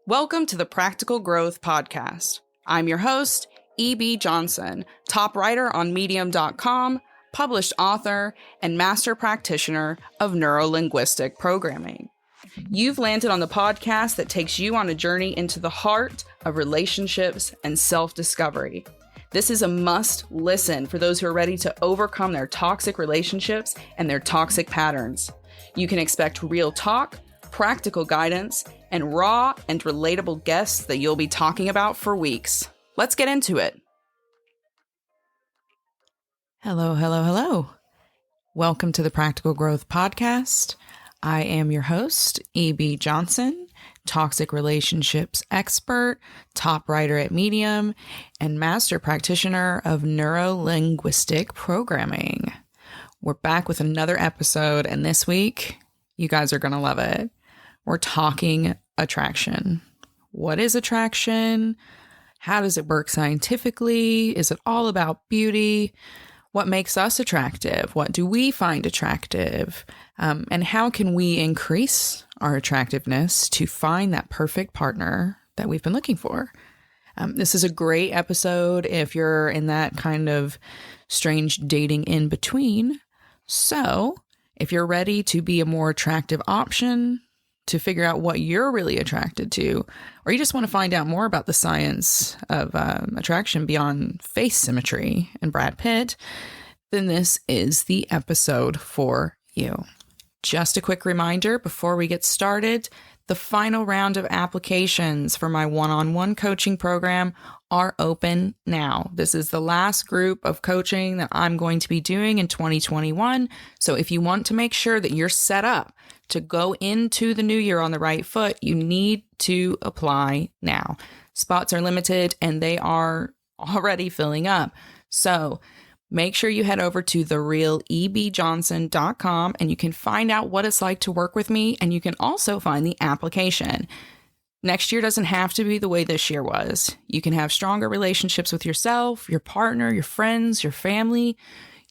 Welcome to the Practical Growth Podcast. I'm your host, E.B. Johnson, top writer on Medium.com, published author, and master practitioner of neuro-linguistic programming. You've landed on the podcast that takes you on a journey into the heart of relationships and self-discovery. This is a must listen for those who are ready to overcome their toxic relationships and their toxic patterns. You can expect real talk, practical guidance, and raw and relatable guests that you'll be talking about for weeks. Let's get into it. Hello. Welcome to the Practical Growth Podcast. I am your host, E.B. Johnson, toxic relationships expert, top writer at Medium, and master practitioner of neuro-linguistic programming. We're back with another episode, and this week, you guys are going to love it. We're talking attraction. What is attraction? How does it work scientifically? Is it all about beauty? What makes us attractive? What do we find attractive? And how can we increase our attractiveness to find that perfect partner that we've been looking for? This is a great episode if you're in that kind of strange dating in between. So if you're ready to be a more attractive option, to figure out what you're really attracted to, or you just want to find out more about the science of attraction beyond face symmetry and Brad Pitt, then this is the episode for you. Just a quick reminder before we get started, the final round of applications for my one-on-one coaching program are open now. This is the last group of coaching that I'm going to be doing in 2021. So if you want to make sure that you're set up to go into the new year on the right foot, you need to apply now. Spots are limited and they are already filling up. So make sure you head over to therealebjohnson.com and you can find out what it's like to work with me, and you can also find the application. Next year doesn't have to be the way this year was. You can have stronger relationships with yourself, your partner, your friends, your family.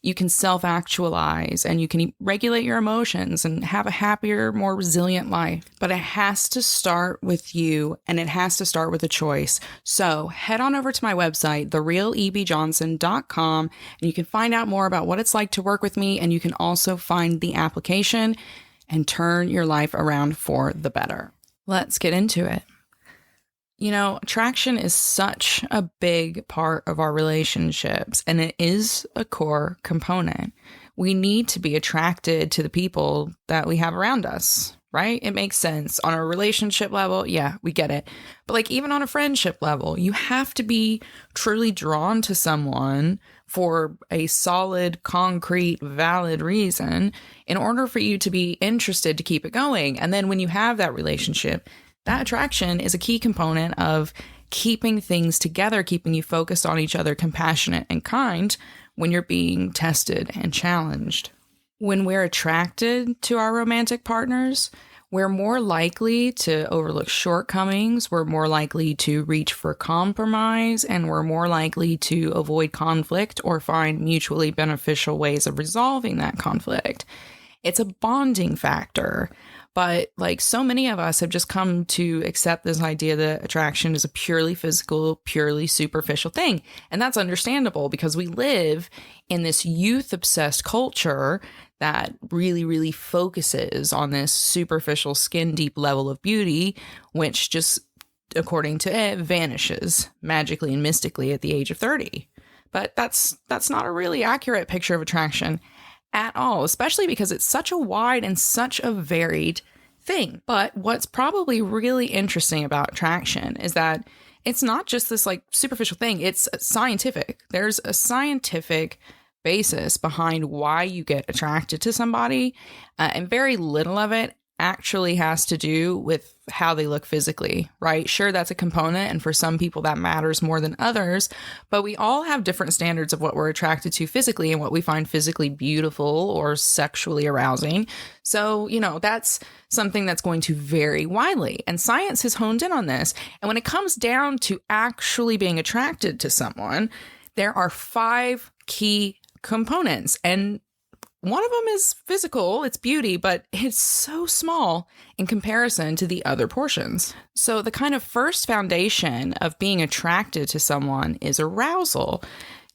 You can self-actualize and you can regulate your emotions and have a happier, more resilient life. But it has to start with you, and it has to start with a choice. So head on over to my website, therealebjohnson.com, and you can find out more about what it's like to work with me, and you can also find the application and turn your life around for the better. Let's get into it. You know, attraction is such a big part of our relationships, and it is a core component. We need to be attracted to the people that we have around us, right? It makes sense. On a relationship level, yeah, we get it. But like even on a friendship level, you have to be truly drawn to someone for a solid, concrete, valid reason in order for you to be interested to keep it going. And then when you have that relationship, that attraction is a key component of keeping things together, keeping you focused on each other, compassionate and kind when you're being tested and challenged. When we're attracted to our romantic partners, we're more likely to overlook shortcomings, we're more likely to reach for compromise, and we're more likely to avoid conflict or find mutually beneficial ways of resolving that conflict. It's a bonding factor. But like so many of us have just come to accept this idea that attraction is a purely physical, purely superficial thing. And that's understandable because we live in this youth-obsessed culture that really, really focuses on this superficial, skin-deep level of beauty, which just, according to it, vanishes magically and mystically at the age of 30. But that's not a really accurate picture of attraction at all, especially because it's such a wide and such a varied thing. But what's probably really interesting about attraction is that it's not just this like superficial thing, it's scientific. There's a scientific basis behind why you get attracted to somebody, and very little of it actually has to do with how they look physically, right? Sure, that's a component, and for some people that matters more than others, but we all have different standards of what we're attracted to physically and what we find physically beautiful or sexually arousing. So, you know, that's something that's going to vary widely, and science has honed in on this. And when it comes down to actually being attracted to someone, there are 5 key components, and one of them is physical, it's beauty, but it's so small in comparison to the other portions. So the kind of first foundation of being attracted to someone is arousal.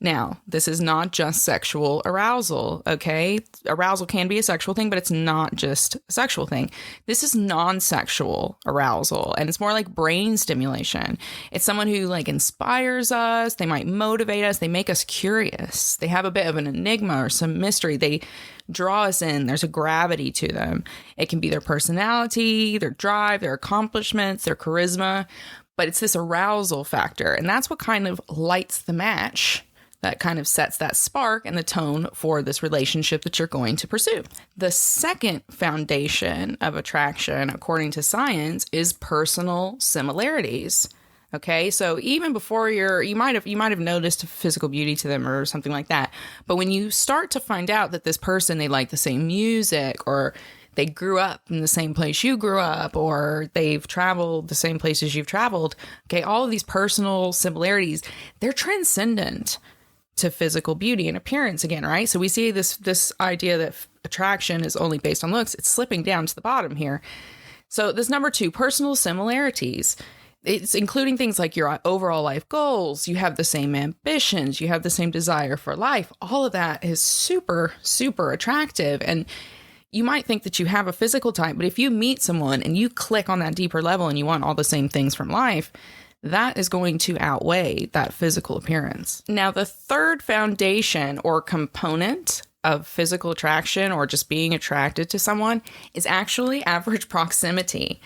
Now, this is not just sexual arousal, okay? Arousal can be a sexual thing, but it's not just a sexual thing. This is non-sexual arousal, and it's more like brain stimulation. It's someone who like inspires us, they might motivate us, they make us curious. They have a bit of an enigma or some mystery. They draw us in. There's a gravity to them. It can be their personality, their drive, their accomplishments, their charisma, but it's this arousal factor, and that's what kind of lights the match. That kind of sets that spark and the tone for this relationship that you're going to pursue. The second foundation of attraction, according to science, is personal similarities. Okay, so even before you might have noticed physical beauty to them or something like that. But when you start to find out that this person, they like the same music, or they grew up in the same place you grew up, or they've traveled the same places you've traveled, okay, all of these personal similarities, they're transcendent to physical beauty and appearance again, right? So we see this idea that attraction is only based on looks. It's slipping down to the bottom here. So this number 2, personal similarities. It's including things like your overall life goals. You have the same ambitions. You have the same desire for life. All of that is super, super attractive. And you might think that you have a physical type, but if you meet someone and you click on that deeper level and you want all the same things from life, that is going to outweigh that physical appearance. Now, the third foundation or component of physical attraction or just being attracted to someone is actually average proximity.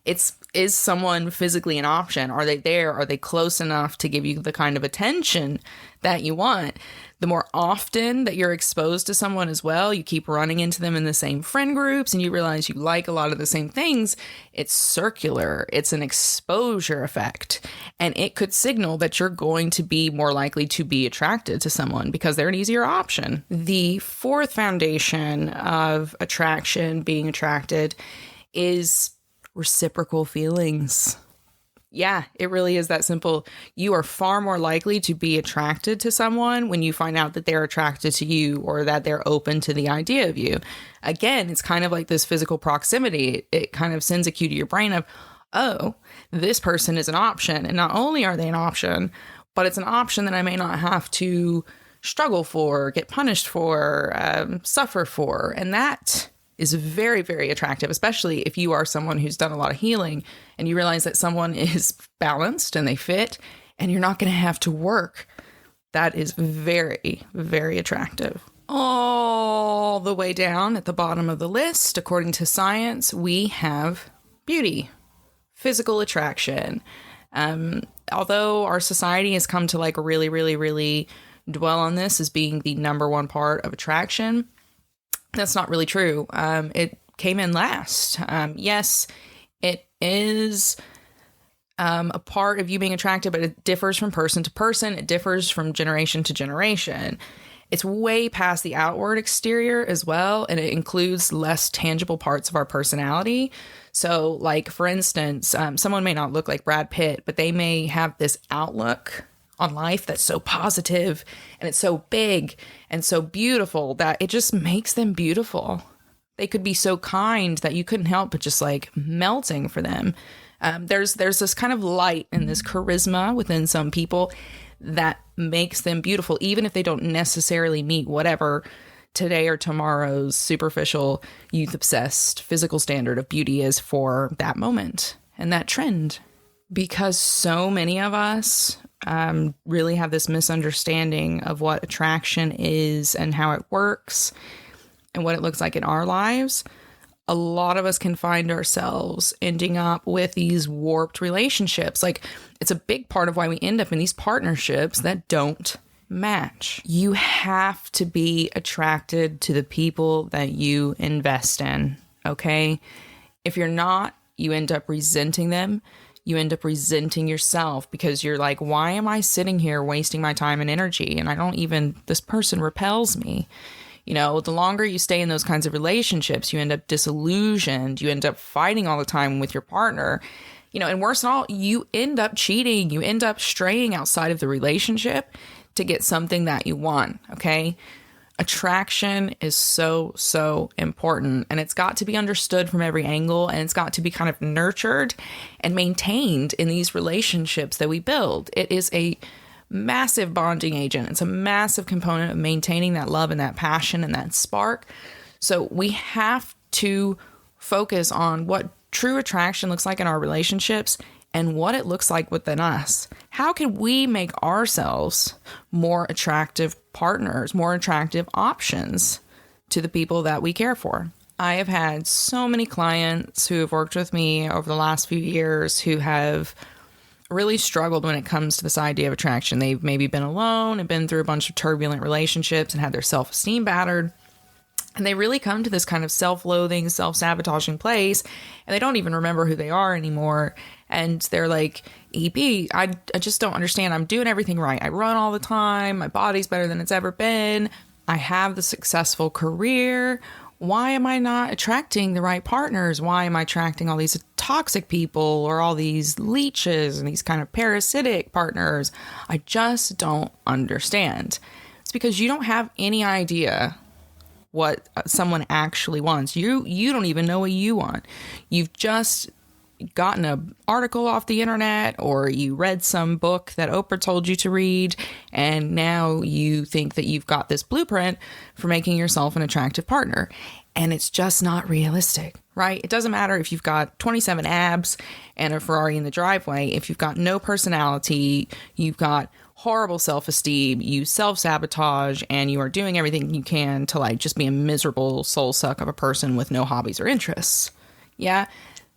Is someone physically an option? Are they there? Are they close enough to give you the kind of attention that you want? The more often that you're exposed to someone as well, you keep running into them in the same friend groups and you realize you like a lot of the same things, it's circular. It's an exposure effect. And it could signal that you're going to be more likely to be attracted to someone because they're an easier option. The fourth foundation of attraction, being attracted, is reciprocal feelings. Yeah, it really is that simple. You are far more likely to be attracted to someone when you find out that they're attracted to you or that they're open to the idea of you. Again, it's kind of like this physical proximity. It kind of sends a cue to your brain of, oh, this person is an option. And not only are they an option, but it's an option that I may not have to struggle for, get punished for, suffer for. And that is very, very attractive, especially if you are someone who's done a lot of healing and you realize that someone is balanced and they fit and you're not going to have to work. That is very, very attractive. All the way down at the bottom of the list, according to science, we have beauty, physical attraction. Although our society has come to like really, really, really dwell on this as being the number one part of attraction, that's not really true. It came in last. Yes, it is a part of you being attracted, but it differs from person to person. It differs from generation to generation. It's way past the outward exterior as well, and it includes less tangible parts of our personality. So, like, for instance, someone may not look like Brad Pitt, but they may have this outlook on life that's so positive and it's so big and so beautiful that it just makes them beautiful. They could be so kind that you couldn't help but just like melting for them. There's this kind of light and this charisma within some people that makes them beautiful, even if they don't necessarily meet whatever today or tomorrow's superficial, youth-obsessed physical standard of beauty is for that moment and that trend. Because so many of us really have this misunderstanding of what attraction is and how it works and what it looks like in our lives. A lot of us can find ourselves ending up with these warped relationships. Like, it's a big part of why we end up in these partnerships that don't match. You have to be attracted to the people that you invest in, okay? If you're not, you end up resenting them. You end up resenting yourself because you're like, why am I sitting here wasting my time and energy? And this person repels me. You know, the longer you stay in those kinds of relationships, you end up disillusioned. You end up fighting all the time with your partner. You know, and worse than all, you end up cheating. You end up straying outside of the relationship to get something that you want, okay? Attraction is so, so important, and it's got to be understood from every angle, and it's got to be kind of nurtured and maintained in these relationships that we build. It is a massive bonding agent. It's a massive component of maintaining that love and that passion and that spark. So we have to focus on what true attraction looks like in our relationships and what it looks like within us. How can we make ourselves more attractive partners, more attractive options to the people that we care for? I have had so many clients who have worked with me over the last few years who have really struggled when it comes to this idea of attraction. They've maybe been alone and been through a bunch of turbulent relationships and had their self-esteem battered. And they really come to this kind of self-loathing, self-sabotaging place, and they don't even remember who they are anymore. And they're like, EP, I just don't understand. I'm doing everything right. I run all the time. My body's better than it's ever been. I have the successful career. Why am I not attracting the right partners? Why am I attracting all these toxic people or all these leeches and these kind of parasitic partners? I just don't understand. It's because you don't have any idea what someone actually wants. You don't even know what you want. You've just gotten an article off the internet, or you read some book that Oprah told you to read, and now you think that you've got this blueprint for making yourself an attractive partner. And it's just not realistic, right? It doesn't matter if you've got 27 abs and a Ferrari in the driveway. If you've got no personality, you've got horrible self-esteem, you self-sabotage, and you are doing everything you can to like just be a miserable soul suck of a person with no hobbies or interests. Yeah,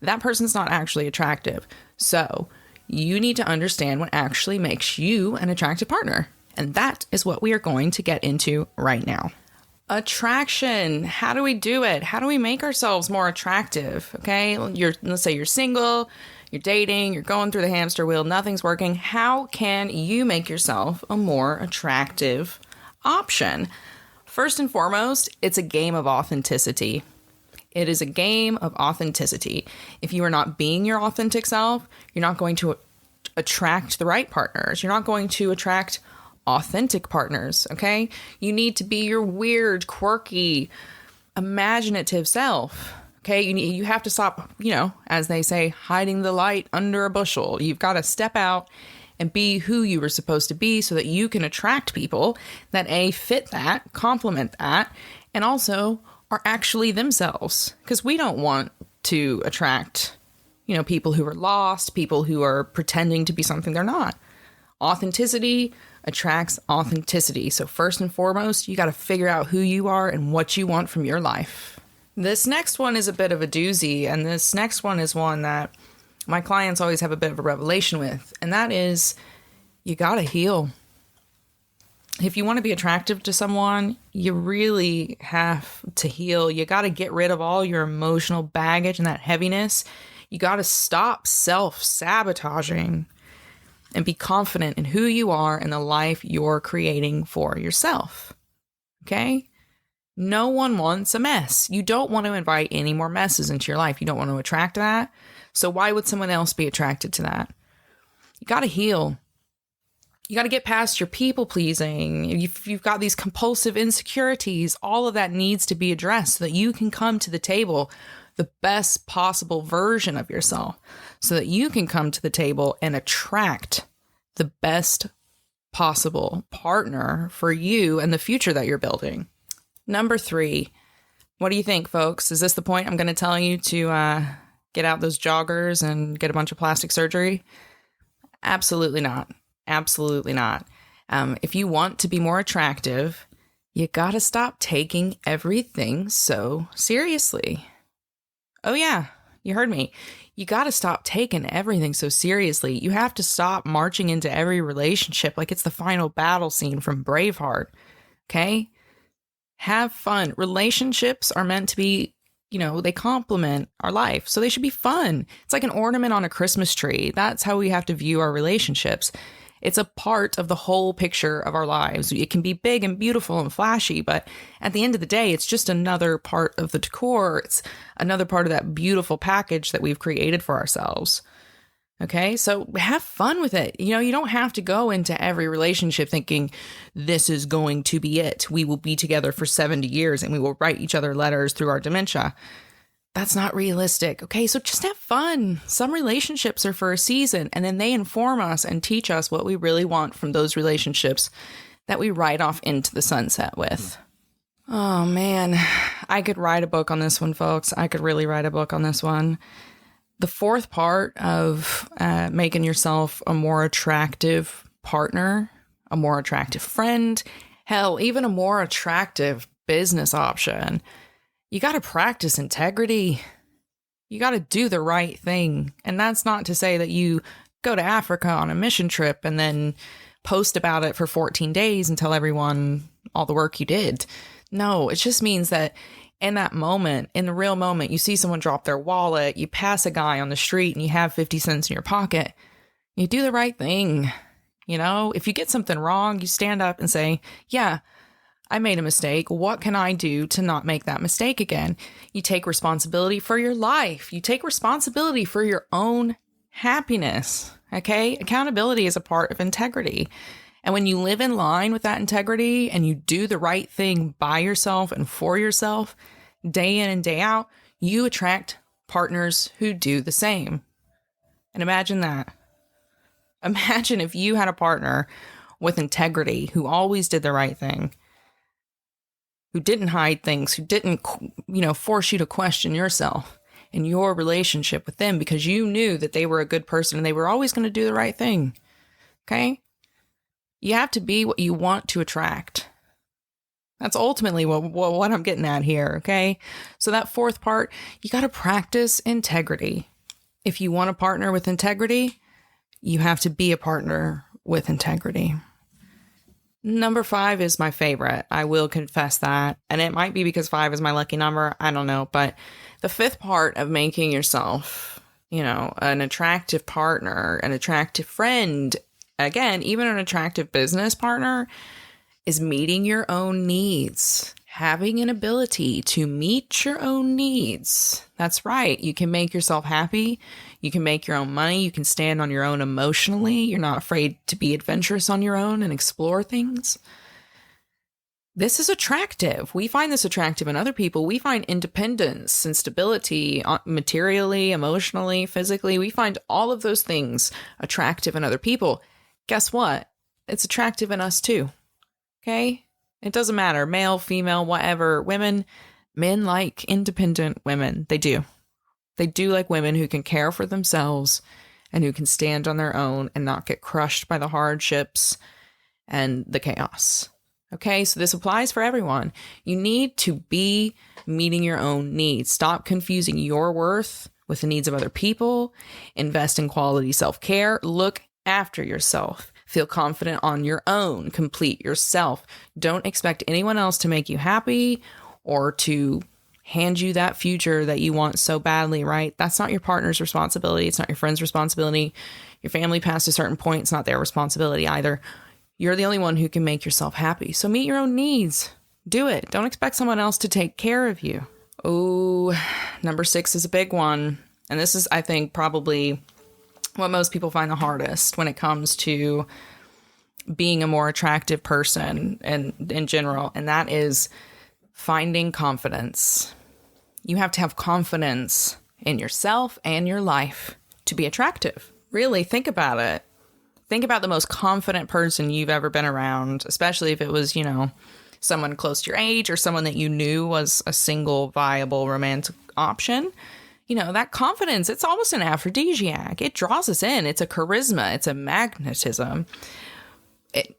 that person's not actually attractive. So you need to understand what actually makes you an attractive partner. And that is what we are going to get into right now. Attraction. How do we do it? How do we make ourselves more attractive? Okay, let's say you're single, you're dating, you're going through the hamster wheel, nothing's working. How can you make yourself a more attractive option? First and foremost, it's a game of authenticity. It is a game of authenticity. If you are not being your authentic self, you're not going to attract the right partners. You're not going to attract authentic partners, okay? You need to be your weird, quirky, imaginative self, okay? You have to stop, as they say, hiding the light under a bushel. You've got to step out and be who you were supposed to be so that you can attract people that A, fit that, complement that, and also are actually themselves. Because we don't want to attract, people who are lost, people who are pretending to be something they're not. Authenticity attracts authenticity. So first and foremost, you got to figure out who you are and what you want from your life. This next one is a bit of a doozy, and this next one is one that my clients always have a bit of a revelation with, and that is you got to heal. If you want to be attractive to someone, you really have to heal. You got to get rid of all your emotional baggage and that heaviness. You got to stop self-sabotaging and be confident in who you are and the life you're creating for yourself. Okay? No one wants a mess. You don't want to invite any more messes into your life. You don't want to attract that. So why would someone else be attracted to that? You got to heal. You got to get past your people pleasing. If you've got these compulsive insecurities, all of that needs to be addressed so that you can come to the table the best possible version of yourself, so that you can come to the table and attract the best possible partner for you and the future that you're building. Number 3, what do you think, folks? Is this the point I'm going to tell you to get out those joggers and get a bunch of plastic surgery? Absolutely not. Absolutely not. If you want to be more attractive, you got to stop taking everything so seriously. Oh yeah, you heard me. You got to stop taking everything so seriously. You have to stop marching into every relationship like it's the final battle scene from Braveheart. Okay? Have fun. Relationships are meant to be, they complement our life. So they should be fun. It's like an ornament on a Christmas tree. That's how we have to view our relationships. It's a part of the whole picture of our lives. It can be big and beautiful and flashy, but at the end of the day, it's just another part of the decor. It's another part of that beautiful package that we've created for ourselves. Okay, so have fun with it. You don't have to go into every relationship thinking this is going to be it. We will be together for 70 years and we will write each other letters through our dementia. That's not realistic. Okay, so just have fun. Some relationships are for a season, and then they inform us and teach us what we really want from those relationships that we ride off into the sunset with. Oh man, I could write a book on this one, folks. I could really write a book on this one. The fourth part of making yourself a more attractive partner, a more attractive friend, hell, even a more attractive business option, you got to practice integrity. You got to do the right thing. And that's not to say that you go to Africa on a mission trip and then post about it for 14 days and tell everyone all the work you did. No, it just means that in that moment, in the real moment, you see someone drop their wallet, you pass a guy on the street and you have 50 cents in your pocket, you do the right thing. If you get something wrong, you stand up and say, yeah, I made a mistake. What can I do to not make that mistake again? You take responsibility for your life. You take responsibility for your own happiness. Okay? Accountability is a part of integrity. And when you live in line with that integrity and you do the right thing by yourself and for yourself, day in and day out, you attract partners who do the same. And imagine that. Imagine if you had a partner with integrity who always did the right thing, who didn't hide things, who didn't, force you to question yourself in your relationship with them because you knew that they were a good person and they were always going to do the right thing. Okay? You have to be what you want to attract. That's ultimately what I'm getting at here, okay? So that fourth part, you got to practice integrity. If you want a partner with integrity, you have to be a partner with integrity. Number 5 is my favorite. I will confess that. And it might be because 5 is my lucky number. I don't know. But the 5th part of making yourself, an attractive partner, an attractive friend, again, even an attractive business partner, is meeting your own needs. Having an ability to meet your own needs. That's right. You can make yourself happy. You can make your own money. You can stand on your own emotionally. You're not afraid to be adventurous on your own and explore things. This is attractive. We find this attractive in other people. We find independence and stability materially, emotionally, physically. We find all of those things attractive in other people. Guess what? It's attractive in us too. Okay? It doesn't matter. Male, female, whatever. Women, men like independent women. They do. They do like women who can care for themselves and who can stand on their own and not get crushed by the hardships and the chaos. Okay? So this applies for everyone. You need to be meeting your own needs. Stop confusing your worth with the needs of other people. Invest in quality self-care. Look after yourself. Feel confident on your own. Complete yourself. Don't expect anyone else to make you happy or to hand you that future that you want so badly, right? That's not your partner's responsibility. It's not your friend's responsibility. Your family past a certain point, it's not their responsibility either. You're the only one who can make yourself happy. So meet your own needs. Do it. Don't expect someone else to take care of you. Oh, number 6 is a big one. And this is, I think, probably what most people find the hardest when it comes to being a more attractive person and in general, and that is finding confidence. You have to have confidence in yourself and your life to be attractive. Really, think about it. Think about the most confident person you've ever been around, especially if it was, someone close to your age or someone that you knew was a single viable romantic option. That confidence, it's almost an aphrodisiac. It draws us in. It's a charisma. It's a magnetism.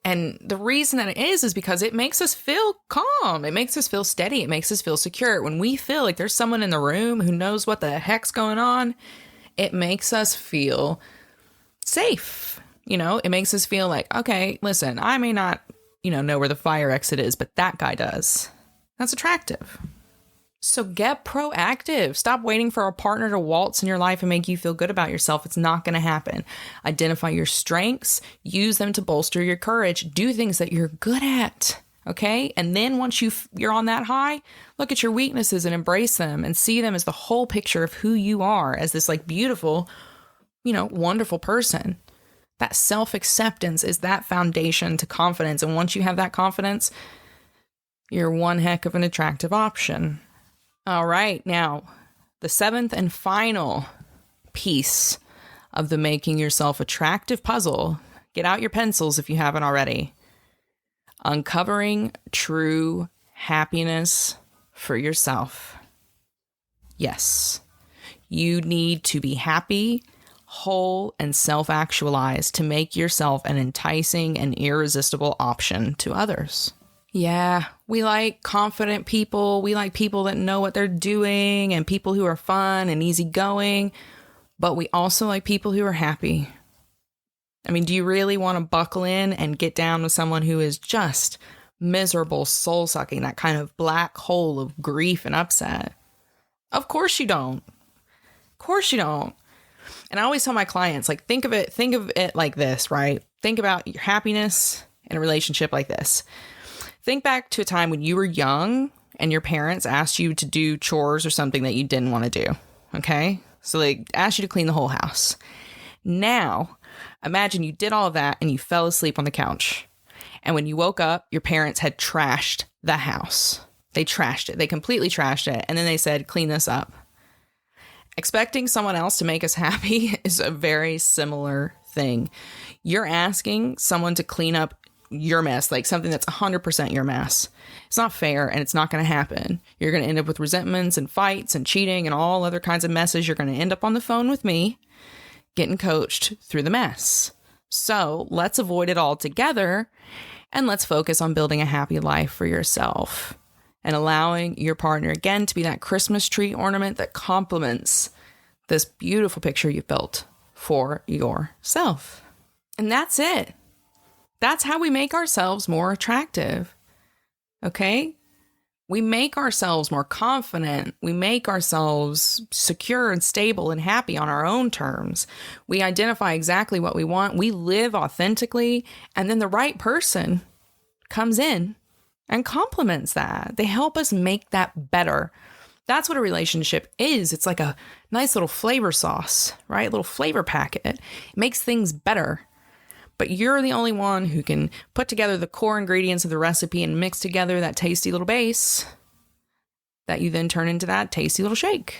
And the reason that it is because it makes us feel calm. It makes us feel steady. It makes us feel secure. When we feel like there's someone in the room who knows what the heck's going on, it makes us feel safe. It makes us feel like, okay, listen, I may not, know where the fire exit is, but that guy does. That's attractive. So get proactive. Stop waiting for a partner to waltz in your life and make you feel good about yourself. It's not going to happen. Identify your strengths. Use them to bolster your courage. Do things that you're good at. Okay? And then once you're on that high, look at your weaknesses and embrace them and see them as the whole picture of who you are, as this beautiful, wonderful person. That self-acceptance is that foundation to confidence. And once you have that confidence, you're one heck of an attractive option. All right. Now, the seventh and final piece of the making yourself attractive puzzle. Get out your pencils if you haven't already. Uncovering true happiness for yourself. Yes, you need to be happy, whole, and self-actualized to make yourself an enticing and irresistible option to others. Yeah, we like confident people. We like people that know what they're doing and people who are fun and easygoing. But we also like people who are happy. I mean, do you really want to buckle in and get down with someone who is just miserable, soul-sucking, that kind of black hole of grief and upset? Of course you don't. Of course you don't. And I always tell my clients, like, think of it like this, right? Think about your happiness in a relationship like this. Think back to a time when you were young and your parents asked you to do chores or something that you didn't want to do. Okay? So they asked you to clean the whole house. Now, imagine you did all of that and you fell asleep on the couch. And when you woke up, your parents had trashed the house. They trashed it. They completely trashed it. And then they said, clean this up. Expecting someone else to make us happy is a very similar thing. You're asking someone to clean up your mess, like something that's 100% your mess. It's not fair and it's not going to happen. You're going to end up with resentments and fights and cheating and all other kinds of messes. You're going to end up on the phone with me, getting coached through the mess. So let's avoid it altogether and let's focus on building a happy life for yourself and allowing your partner, again, to be that Christmas tree ornament that complements this beautiful picture you've built for yourself. And that's it. That's how we make ourselves more attractive. Okay? We make ourselves more confident. We make ourselves secure and stable and happy on our own terms. We identify exactly what we want. We live authentically. And then the right person comes in and complements that. They help us make that better. That's what a relationship is. It's like a nice little flavor sauce, right? A little flavor packet. It makes things better. But you're the only one who can put together the core ingredients of the recipe and mix together that tasty little base that you then turn into that tasty little shake.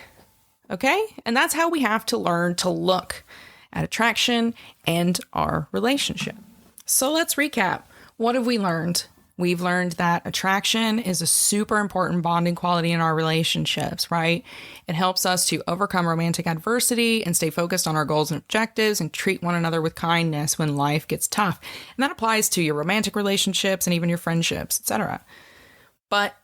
Okay? And that's how we have to learn to look at attraction and our relationship. So let's recap. What have we learned? We've learned that attraction is a super important bonding quality in our relationships, right? It helps us to overcome romantic adversity and stay focused on our goals and objectives and treat one another with kindness when life gets tough. And that applies to your romantic relationships and even your friendships, etc. But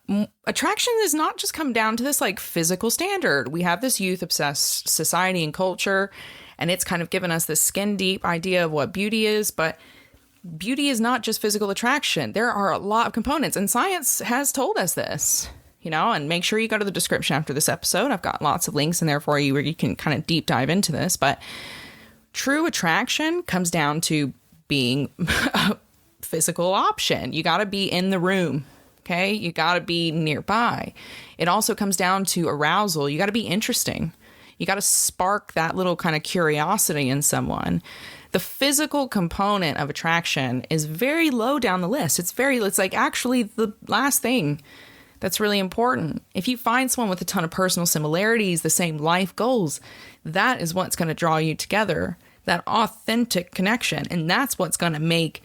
attraction does not just come down to this like physical standard. We have this youth obsessed society and culture, and it's kind of given us this skin deep idea of what beauty is, but beauty is not just physical attraction. There are a lot of components, and science has told us this, and make sure you go to the description after this episode. I've got lots of links in there for you where you can kind of deep dive into this. But true attraction comes down to being a physical option. You got to be in the room. Okay. You got to be nearby. It also comes down to arousal. You got to be interesting. You got to spark that little kind of curiosity in someone. The physical component of attraction is very low down the list. It's like actually the last thing that's really important. If you find someone with a ton of personal similarities, the same life goals, that is what's going to draw you together, that authentic connection. And that's what's going to make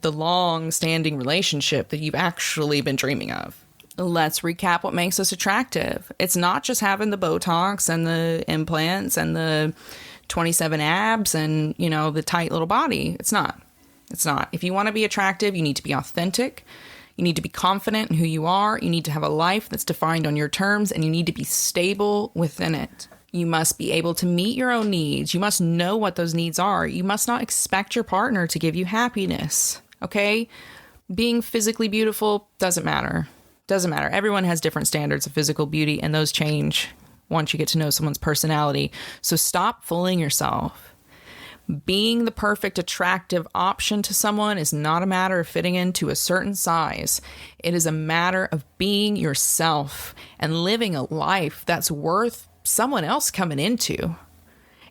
the long-standing relationship that you've actually been dreaming of. Let's recap what makes us attractive. It's not just having the Botox and the implants and the 27 abs and, the tight little body. It's not. If you want to be attractive, you need to be authentic. You need to be confident in who you are. You need to have a life that's defined on your terms, and you need to be stable within it. You must be able to meet your own needs. You must know what those needs are. You must not expect your partner to give you happiness. Okay? Being physically beautiful doesn't matter. Doesn't matter. Everyone has different standards of physical beauty, and those change once you get to know someone's personality. So stop fooling yourself. Being the perfect attractive option to someone is not a matter of fitting into a certain size. It is a matter of being yourself and living a life that's worth someone else coming into.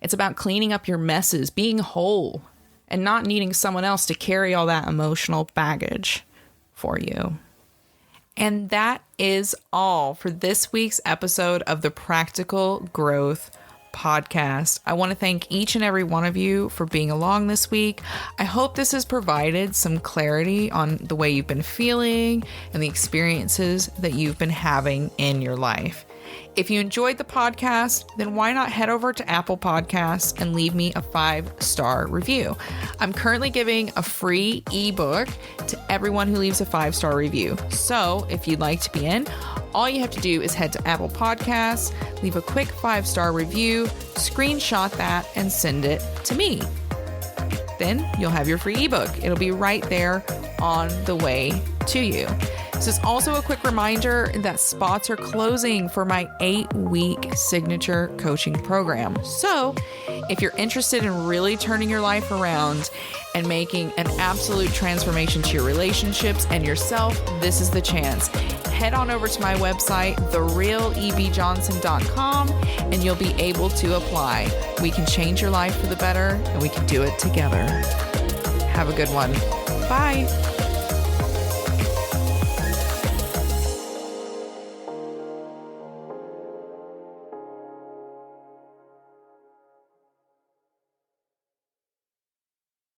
It's about cleaning up your messes, being whole, and not needing someone else to carry all that emotional baggage for you. And that is all for this week's episode of the Practical Growth Podcast. I want to thank each and every one of you for being along this week. I hope this has provided some clarity on the way you've been feeling and the experiences that you've been having in your life. If you enjoyed the podcast, then why not head over to Apple Podcasts and leave me a 5-star review? I'm currently giving a free ebook to everyone who leaves a 5-star review. So if you'd like to be in, all you have to do is head to Apple Podcasts, leave a quick 5-star review, screenshot that, and send it to me. Then you'll have your free ebook. It'll be right there on the way to you. This is also a quick reminder that spots are closing for my 8-week signature coaching program. So if you're interested in really turning your life around and making an absolute transformation to your relationships and yourself, this is the chance. Head on over to my website, therealebjohnson.com, and you'll be able to apply. We can change your life for the better, and we can do it together. Have a good one. Bye.